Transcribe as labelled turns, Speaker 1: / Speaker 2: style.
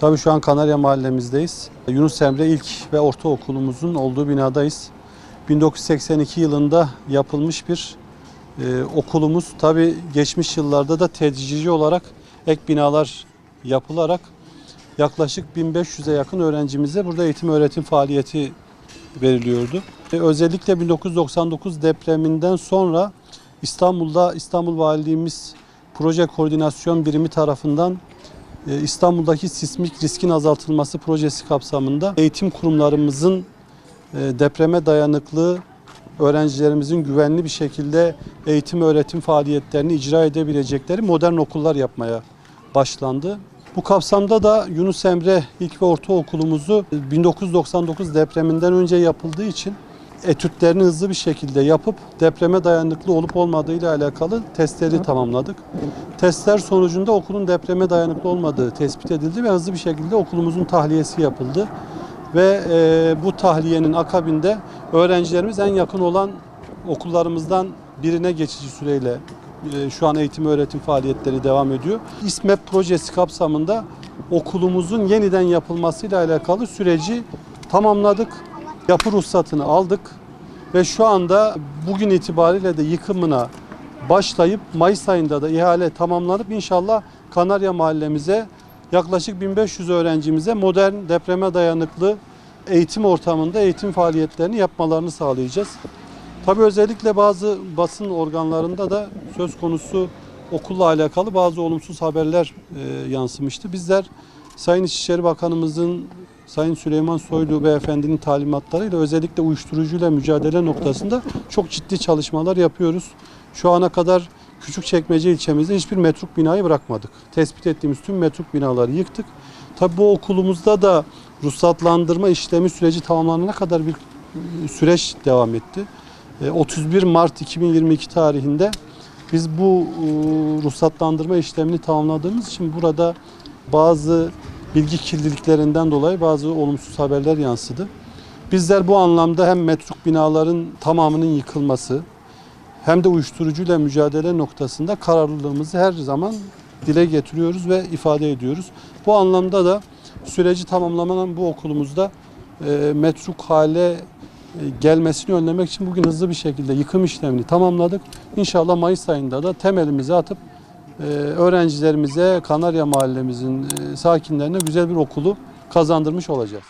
Speaker 1: Tabii şu an Kanarya Mahallemizdeyiz. Yunus Emre İlk ve Ortaokulumuzun olduğu binadayız. 1982 yılında yapılmış bir okulumuz. Tabii geçmiş yıllarda da tedrici olarak ek binalar yapılarak yaklaşık 1500'e yakın öğrencimize burada eğitim öğretim faaliyeti veriliyordu. Özellikle 1999 depreminden sonra İstanbul Valiliğimiz Proje Koordinasyon Birimi tarafından İstanbul'daki sismik riskin azaltılması projesi kapsamında eğitim kurumlarımızın depreme dayanıklı, öğrencilerimizin güvenli bir şekilde eğitim öğretim faaliyetlerini icra edebilecekleri modern okullar yapmaya başlandı. Bu kapsamda da Yunus Emre İlk ve Ortaokulumuzu 1999 depreminden önce yapıldığı için etütlerini hızlı bir şekilde yapıp depreme dayanıklı olup olmadığıyla alakalı testleri tamamladık. Testler sonucunda okulun depreme dayanıklı olmadığı tespit edildi ve hızlı bir şekilde okulumuzun tahliyesi yapıldı. Ve bu tahliyenin akabinde öğrencilerimiz en yakın olan okullarımızdan birine geçici süreyle şu an eğitim öğretim faaliyetleri devam ediyor. İSMEP projesi kapsamında okulumuzun yeniden yapılmasıyla alakalı süreci tamamladık. Yapı ruhsatını aldık ve şu anda bugün itibariyle de yıkımına başlayıp Mayıs ayında da ihale tamamlanıp inşallah Kanarya Mahallemize yaklaşık 1500 öğrencimize modern depreme dayanıklı eğitim ortamında eğitim faaliyetlerini yapmalarını sağlayacağız. Tabii özellikle bazı basın organlarında da söz konusu okulla alakalı bazı olumsuz haberler yansımıştı. Bizler Sayın İçişleri Bakanımızın Sayın Süleyman Soylu Beyefendinin talimatlarıyla özellikle uyuşturucuyla mücadele noktasında çok ciddi çalışmalar yapıyoruz. Şu ana kadar Küçükçekmece ilçemizde hiçbir metruk binayı bırakmadık. Tespit ettiğimiz tüm metruk binaları yıktık. Tabii bu okulumuzda da ruhsatlandırma işlemi süreci tamamlanana kadar bir süreç devam etti. 31 Mart 2022 tarihinde biz bu ruhsatlandırma işlemini tamamladığımız için burada bazı bilgi kirliliklerinden dolayı bazı olumsuz haberler yansıdı. Bizler bu anlamda hem metruk binaların tamamının yıkılması hem de uyuşturucuyla mücadele noktasında kararlılığımızı her zaman dile getiriyoruz ve ifade ediyoruz. Bu anlamda da süreci tamamlanan bu okulumuzda metruk hale gelmesini önlemek için bugün hızlı bir şekilde yıkım işlemini tamamladık. İnşallah Mayıs ayında da temelimizi atıp öğrencilerimize, Kanarya Mahallemizin sakinlerine güzel bir okulu kazandırmış olacağız.